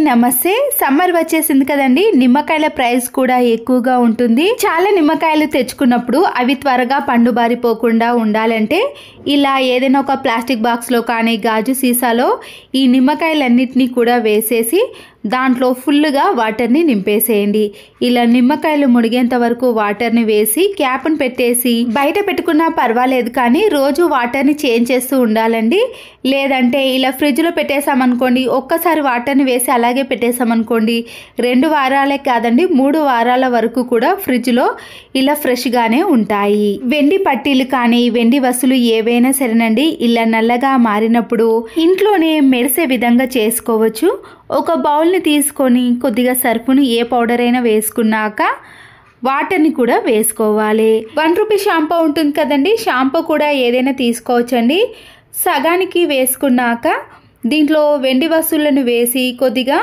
నమస్తే. సమ్మర్ వచ్చేసింది కదండి. నిమ్మకాయల ప్రైస్ కూడా ఎక్కువగా ఉంటుంది. చాలా నిమ్మకాయలు తెచ్చుకున్నప్పుడు అవి త్వరగా పండుబారిపోకుండా ఉండాలంటే ఇలా ఏదైనా ఒక ప్లాస్టిక్ బాక్స్లో కానీ గాజు సీసాలో ఈ నిమ్మకాయలన్నిటినీ కూడా వేసేసి దాంట్లో ఫుల్గా వాటర్ని నింపేసేయండి. ఇలా నిమ్మకాయలు మునిగేంత వరకు వాటర్ని వేసి క్యాప్ను పెట్టేసి బయట పెట్టుకున్నా పర్వాలేదు, కానీ రోజు వాటర్ని చేంజ్ చేస్తూ ఉండాలండి. లేదంటే ఇలా ఫ్రిడ్జ్లో పెట్టేసామనుకోండి, ఒక్కసారి వాటర్ని వేసి అలాగే పెట్టేసామనుకోండి 2 వారాలే కాదండి 3 వారాల వరకు కూడా ఫ్రిడ్జ్లో ఇలా ఫ్రెష్గానే ఉంటాయి. వెండి పట్టీలు కానీ వెండి వస్తువులు ఏవైనా సరేనండి, ఇలా నల్లగా మారినప్పుడు ఇంట్లోనే మెరిసే విధంగా చేసుకోవచ్చు. ఒక బౌల్ని తీసుకొని కొద్దిగా సర్ఫును ఏ పౌడర్ అయినా వేసుకున్నాక వాటర్ని కూడా వేసుకోవాలి. 1 రూపీ షాంపూ ఉంటుంది కదండి, షాంపూ కూడా ఏదైనా తీసుకోవచ్చండి. సగానికి వేసుకున్నాక దీంట్లో వెండి వస్తువులను వేసి కొద్దిగా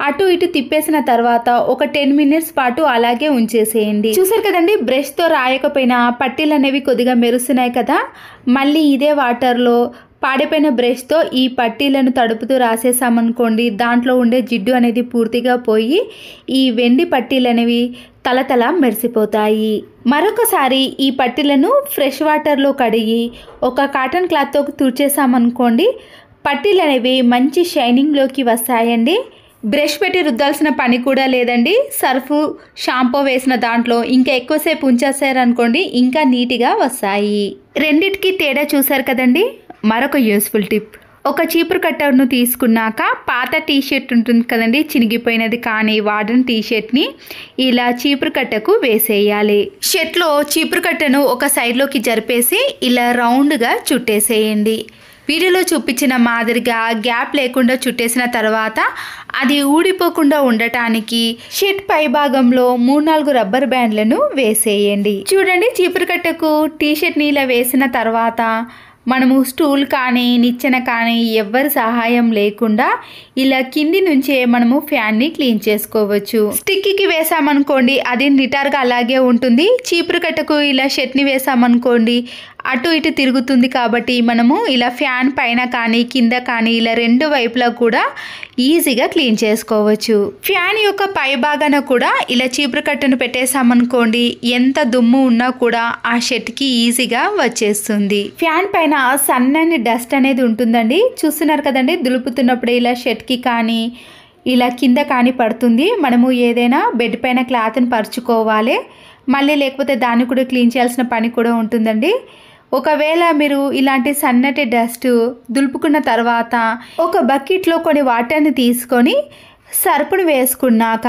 అటు ఇటు తిప్పేసిన తర్వాత ఒక 10 మినిట్స్ పాటు అలాగే ఉంచేసేయండి. చూసారు కదండి, బ్రష్తో రాయకపోయినా పట్టీలు అనేవి కొద్దిగా మెరుస్తున్నాయి కదా. మళ్ళీ ఇదే వాటర్లో పాడిపోయిన బ్రష్తో ఈ పట్టీలను తడుపుతూ రాసేసామనుకోండి, దాంట్లో ఉండే జిడ్డు అనేది పూర్తిగా పోయి ఈ వెండి పట్టీలు అనేవి తలతల మెరిసిపోతాయి. మరొకసారి ఈ పట్టీలను ఫ్రెష్ వాటర్లో కడిగి ఒక కాటన్ క్లాత్తో తుడిచేసామనుకోండి, పట్టీలు అనేవి మంచి షైనింగ్లోకి వస్తాయండి. బ్రష్ పెట్టి రుద్దాల్సిన పని కూడా లేదండి. సర్ఫ్ షాంపూ వేసిన దాంట్లో ఇంకా ఎక్కువసేపు ఉంచేసారనుకోండి ఇంకా నీట్గా వస్తాయి. రెండిటికి తేడా చూసారు కదండి. మరొక యూస్ఫుల్ టిప్, ఒక చీపురు కట్టను తీసుకున్నాక పాత టీషర్ట్ ఉంటుంది కదండి, చినిగిపోయినది కానీ వాడిన టీషర్ట్ని ఇలా చీపురు కట్టకు వేసేయాలి. షర్ట్లో చీపురు కట్టను ఒక సైడ్లోకి జరిపేసి ఇలా రౌండ్గా చుట్టేసేయండి. వీడియోలో చూపించిన మాదిరిగా గ్యాప్ లేకుండా చుట్టేసిన తర్వాత అది ఊడిపోకుండా ఉండటానికి షర్ట్ పై భాగంలో 3-4 రబ్బర్ బ్యాండ్లను వేసేయండి. చూడండి, చీపురు కట్టకు టీషర్ట్ని ఇలా వేసిన తర్వాత మనము స్టూల్ కానీ నిచ్చెన కానీ ఎవ్వరి సహాయం లేకుండా ఇలా కింది నుంచే మనము ఫ్యాన్ని క్లీన్ చేసుకోవచ్చు. స్టిక్కి వేసామనుకోండి అది నిటారుగా అలాగే ఉంటుంది. చీపురు కట్టకు ఇలా షర్ట్ని వేసామనుకోండి అటు ఇటు తిరుగుతుంది. కాబట్టి మనము ఇలా ఫ్యాన్ పైన కానీ కింద కానీ ఇలా 2 వైపులా కూడా ఈజీగా క్లీన్ చేసుకోవచ్చు. ఫ్యాన్ యొక్క పై భాగాన కూడా ఇలా చీపురు కట్టను పెట్టేసామనుకోండి ఎంత దుమ్ము ఉన్నా కూడా ఆ షర్ట్కి ఈజీగా వచ్చేస్తుంది. ఫ్యాన్ పైన సన్నని డస్ట్ అనేది ఉంటుందండి, చూస్తున్నారు కదండి. దులుపుతున్నప్పుడు ఇలా షర్ట్కి కానీ ఇలా కింద కానీ పడుతుంది. మనము ఏదైనా బెడ్ పైన క్లాత్ని పరుచుకోవాలి, మళ్ళీ లేకపోతే దాన్ని కూడా క్లీన్ చేయాల్సిన పని కూడా ఉంటుందండి. ఒకవేళ మీరు ఇలాంటి సన్నటి డస్ట్ దులుపుకున్న తర్వాత ఒక బకెట్లో కొన్ని వాటర్ని తీసుకొని సర్పును వేసుకున్నాక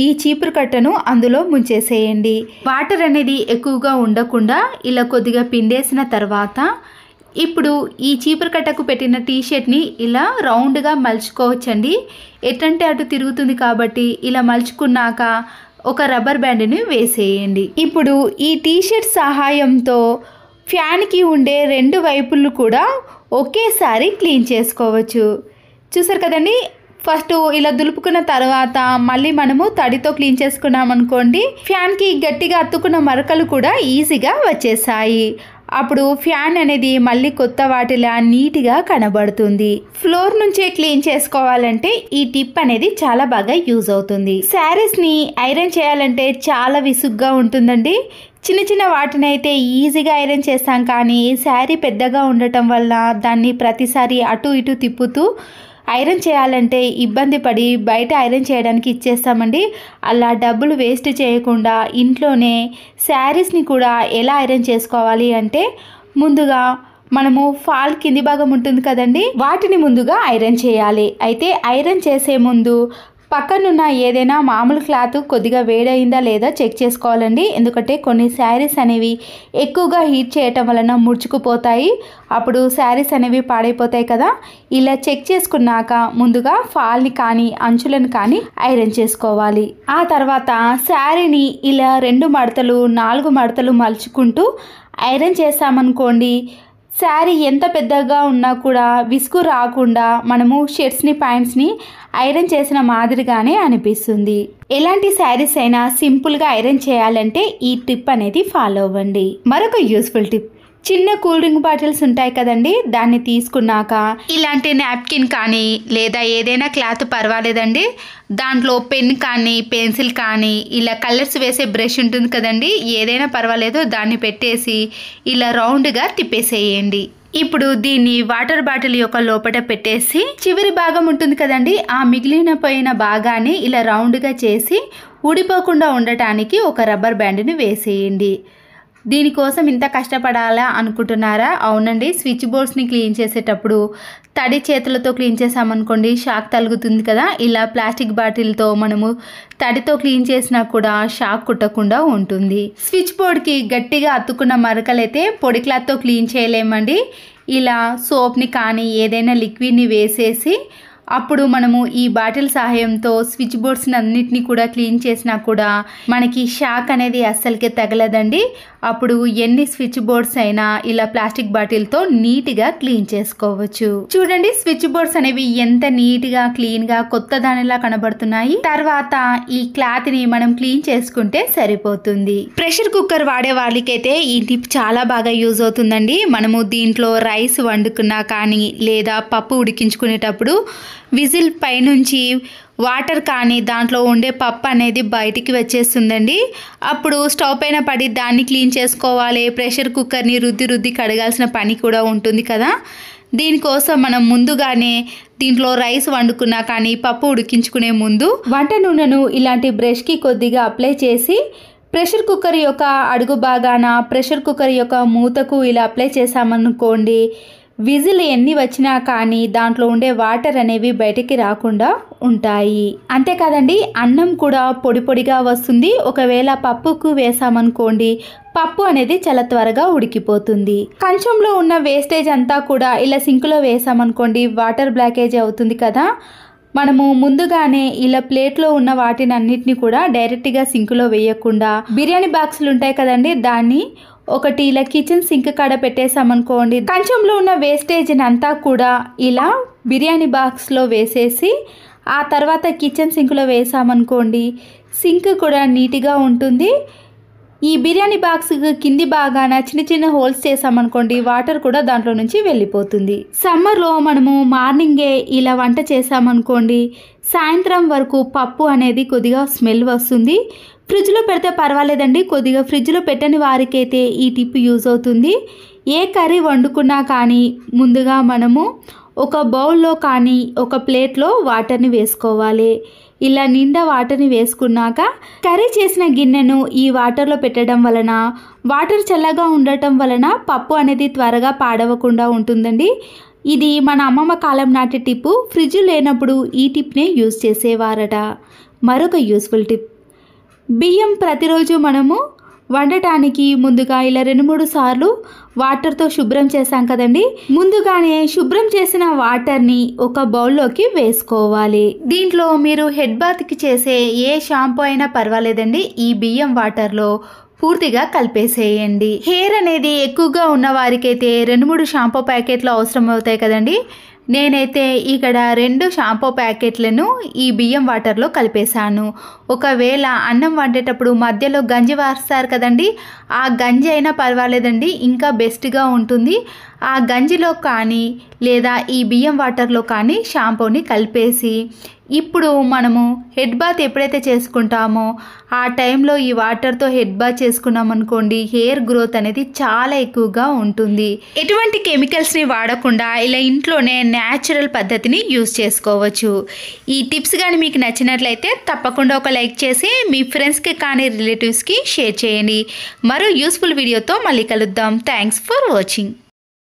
ఈ చీపురు కట్టను అందులో ముంచేసేయండి. వాటర్ అనేది ఎక్కువగా ఉండకుండా ఇలా కొద్దిగా పిండేసిన తర్వాత ఇప్పుడు ఈ చీపురు కట్టకు పెట్టిన టీషర్ట్ని ఇలా రౌండ్గా మలుచుకోవచ్చండి. ఎటంటే అటు తిరుగుతుంది కాబట్టి ఇలా మలుచుకున్నాక ఒక రబ్బర్ బ్యాండ్ని వేసేయండి. ఇప్పుడు ఈ టీషర్ట్ సహాయంతో ఫ్యాన్కి ఉండే 2 వైపులు కూడా ఒకేసారి క్లీన్ చేసుకోవచ్చు. చూసారు కదండి, ఫస్ట్ ఇలా దులుపుకున్న తర్వాత మళ్ళీ మనము తడితో క్లీన్ చేసుకున్నాం అనుకోండి, ఫ్యాన్కి గట్టిగా అత్తుకున్న మరకలు కూడా ఈజీగా వచ్చేసాయి. అప్పుడు ఫ్యాన్ అనేది మళ్ళీ కొత్త వాటిలా నీట్గా కనబడుతుంది. ఫ్లోర్ నుంచే క్లీన్ చేసుకోవాలంటే ఈ టిప్ అనేది చాలా బాగా యూజ్ అవుతుంది. శారీస్ని ఐరన్ చేయాలంటే చాలా విసుగ్గా ఉంటుందండి. చిన్న చిన్న వాటిని అయితే ఈజీగా ఐరన్ చేస్తాం, కానీ శారీ పెద్దగా ఉండటం వల్ల దాన్ని ప్రతిసారి అటు ఇటు తిప్పుతూ ఐరన్ చేయాలంటే ఇబ్బంది పడి బయట ఐరన్ చేయడానికి ఇచ్చేస్తామండి. అలా డబ్బులు వేస్ట్ చేయకుండా ఇంట్లోనే శారీస్ని కూడా ఎలా ఐరన్ చేసుకోవాలి అంటే, ముందుగా మనము ఫాల్ కింది భాగం ఉంటుంది కదండి, వాటిని ముందుగా ఐరన్ చేయాలి. అయితే ఐరన్ చేసే ముందు పక్కనున్న ఏదైనా మామూలు క్లాత్ కొద్దిగా వేడైందా లేదా చెక్ చేసుకోవాలండి. ఎందుకంటే కొన్ని శారీస్ అనేవి ఎక్కువగా హీట్ చేయటం వలన ముడుచుకుపోతాయి, అప్పుడు శారీస్ అనేవి పాడైపోతాయి కదా. ఇలా చెక్ చేసుకున్నాక ముందుగా ఫాల్ని కానీ అంచులను కానీ ఐరన్ చేసుకోవాలి. ఆ తర్వాత శారీని ఇలా 2 మడతలు 4 మడతలు మలుచుకుంటూ ఐరన్ చేసామనుకోండి, శారీ ఎంత పెద్దగా ఉన్నా కూడా విసుగు రాకుండా మనము షర్ట్స్ని ప్యాంట్స్ని ఐరన్ చేసిన మాదిరిగానే అనిపిస్తుంది. ఎలాంటి శారీస్ అయినా సింపుల్గా ఐరన్ చేయాలంటే ఈ టిప్ అనేది ఫాలో అవ్వండి. మరొక యూస్ఫుల్ టిప్, చిన్న కూల్ డ్రింక్ బాటిల్స్ ఉంటాయి కదండి, దాన్ని తీసుకున్నాక ఇలాంటి నాప్కిన్ కానీ లేదా ఏదైనా క్లాత్ పర్వాలేదండి, దాంట్లో పెన్ కానీ పెన్సిల్ కానీ ఇలా కలర్స్ వేసే బ్రష్ ఉంటుంది కదండి, ఏదైనా పర్వాలేదు, దాన్ని పెట్టేసి ఇలా రౌండ్గా తిప్పేసేయండి. ఇప్పుడు దీన్ని వాటర్ బాటిల్ యొక్క లోపల పెట్టేసి చివరి భాగం ఉంటుంది కదండి, ఆ మిగిలిన పోయిన భాగాన్ని ఇలా రౌండ్గా చేసి ఊడిపోకుండా ఉండటానికి ఒక రబ్బర్ బ్యాండ్ని వేసేయండి. దీనికోసం ఇంత కష్టపడాలా అనుకుంటున్నారా? అవునండి, స్విచ్ బోర్డ్స్ని క్లీన్ చేసేటప్పుడు తడి చేతులతో క్లీన్ చేసామనుకోండి షాక్ తగులుతుంది కదా, ఇలా ప్లాస్టిక్ బాటిల్తో మనము తడితో క్లీన్ చేసినా కూడా షాక్ కుట్టకుండా ఉంటుంది. స్విచ్ బోర్డ్కి గట్టిగా అతుక్కున్న మరకలైతే పొడి క్లాత్తో క్లీన్ చేయలేమండి. ఇలా సోప్ని కానీ ఏదైనా లిక్విడ్ని వేసేసి అప్పుడు మనము ఈ బాటిల్ సహాయంతో స్విచ్ బోర్డ్స్ని అన్నిటినీ కూడా క్లీన్ చేసినా కూడా మనకి షాక్ అనేది అస్సలకే తగలదండి. అప్పుడు ఎన్ని స్విచ్ బోర్డ్స్ అయినా ఇలా ప్లాస్టిక్ బాటిల్తో నీట్గా క్లీన్ చేసుకోవచ్చు. చూడండి స్విచ్ బోర్డ్స్ అనేవి ఎంత నీట్గా క్లీన్గా కొత్త దానిలా కనబడుతున్నాయి. తర్వాత ఈ క్లాత్ని మనం క్లీన్ చేసుకుంటే సరిపోతుంది. ప్రెషర్ కుక్కర్ వాడే వాళ్ళకైతే ఈ టిప్ చాలా బాగా యూజ్ అవుతుందండి. మనము దీంట్లో రైస్ వండుకున్నా కానీ లేదా పప్పు ఉడికించుకునేటప్పుడు విజిల్ పైనుంచి వాటర్ కానీ దాంట్లో ఉండే పప్పు అనేది బయటికి వచ్చేస్తుందండి. అప్పుడు స్టవ్ పైన పడి దాన్ని క్లీన్ చేసుకోవాలి, ప్రెషర్ కుక్కర్ని రుద్ది కడగాల్సిన పని కూడా ఉంటుంది కదా. దీనికోసం మనం ముందుగానే దీంట్లో రైస్ వండుకున్నా కానీ పప్పు ఉడికించుకునే ముందు వంట నూనెను ఇలాంటి బ్రష్కి కొద్దిగా అప్లై చేసి ప్రెషర్ కుక్కర్ యొక్క అడుగు భాగాన ప్రెషర్ కుక్కర్ యొక్క మూతకు ఇలా అప్లై చేసామనుకోండి, విజిల్ ఎన్ని వచ్చినా కానీ దాంట్లో ఉండే వాటర్ అనేవి బయటికి రాకుండా ఉంటాయి. అంతేకాదండి, అన్నం కూడా పొడి పొడిగా వస్తుంది. ఒకవేళ పప్పుకు వేసామనుకోండి పప్పు అనేది చాలా త్వరగా ఉడికిపోతుంది. కంచంలో ఉన్న వేస్టేజ్ అంతా కూడా ఇలా సింకులో వేసామనుకోండి వాటర్ బ్లాకేజ్ అవుతుంది కదా. మనము ముందుగానే ఇలా ప్లేట్లో ఉన్న వాటిని అన్నిటిని కూడా డైరెక్ట్గా సింకులో వేయకుండా బిర్యానీ బాక్సులు ఉంటాయి కదండి, దాన్ని ఒకటి ఇలా కిచెన్ సింక్ కాడ పెట్టేసామనుకోండి, కంచంలో ఉన్న వేస్టేజ్ని అంతా కూడా ఇలా బిర్యానీ బాక్స్లో వేసేసి ఆ తర్వాత కిచెన్ సింక్లో వేసామనుకోండి సింక్ కూడా నీట్గా ఉంటుంది. ఈ బిర్యానీ బాక్స్ కింది భాగాన చిన్న చిన్న హోల్స్ చేసామనుకోండి వాటర్ కూడా దాంట్లో నుంచి వెళ్ళిపోతుంది. సమ్మర్లో మనము మార్నింగే ఇలా వంట చేసామనుకోండి సాయంత్రం వరకు పప్పు అనేది కొద్దిగా స్మెల్ వస్తుంది. ఫ్రిడ్జ్లో పెడితే పర్వాలేదండి, కొద్దిగా ఫ్రిడ్జ్లో పెట్టని వారికైతే ఈ టిప్ యూజ్ అవుతుంది. ఏ కర్రీ వండుకున్నా కానీ ముందుగా మనము ఒక బౌల్లో కానీ ఒక ప్లేట్లో వాటర్ని వేసుకోవాలి. ఇలా నిండా వాటర్ని వేసుకున్నాక కర్రీ చేసిన గిన్నెను ఈ వాటర్లో పెట్టడం వలన వాటర్ చల్లగా ఉండటం వలన పప్పు అనేది త్వరగా పాడవకుండా ఉంటుందండి. ఇది మన అమ్మమ్మ కాలం నాటి టిప్పు. ఫ్రిడ్జ్ లేనప్పుడు ఈ టిప్నే యూజ్ చేసేవారట. మరొక యూస్ఫుల్ టిప్, బియ్యం ప్రతిరోజు మనము వండటానికి ముందుగా ఇలా 2-3 సార్లు వాటర్తో శుభ్రం చేసాం కదండి, ముందుగానే శుభ్రం చేసిన వాటర్ని ఒక బౌల్లోకి వేసుకోవాలి. దీంట్లో మీరు హెడ్ బాత్కి చేసే ఏ షాంపూ అయినా పర్వాలేదండి, ఈ బియ్యం వాటర్లో పూర్తిగా కలిపేసేయండి. హెయిర్ అనేది ఎక్కువగా ఉన్న వారికైతే 2-3 షాంపూ ప్యాకెట్లు అవసరం అవుతాయి కదండి. నేనైతే ఇక్కడ 2 షాంపూ ప్యాకెట్లను ఈ బియ్యం వాటర్లో కలిపేశాను. ఒకవేళ అన్నం వండేటప్పుడు మధ్యలో గంజి వారుస్తారు కదండి, ఆ గంజి అయినా పర్వాలేదండి, ఇంకా బెస్ట్గా ఉంటుంది. ఆ గంజిలో కానీ లేదా ఈ బియ్యం వాటర్లో కానీ షాంపూని కలిపేసి ఇప్పుడు మనము హెడ్ బాత్ ఎప్పుడైతే చేసుకుంటామో ఆ టైంలో ఈ వాటర్తో హెడ్ బాత్ చేసుకున్నాం అనుకోండి హెయిర్ గ్రోత్ అనేది చాలా ఎక్కువగా ఉంటుంది. ఎటువంటి కెమికల్స్ని వాడకుండా ఇలా ఇంట్లోనే న్యాచురల్ పద్ధతిని యూజ్ చేసుకోవచ్చు. ఈ టిప్స్ కానీ మీకు నచ్చినట్లయితే తప్పకుండా ఒక లైక్ చేసి మీ ఫ్రెండ్స్కి కానీ రిలేటివ్స్కి షేర్ చేయండి. మరో యూస్ఫుల్ వీడియోతో మళ్ళీ కలుద్దాం. Thanks for watching.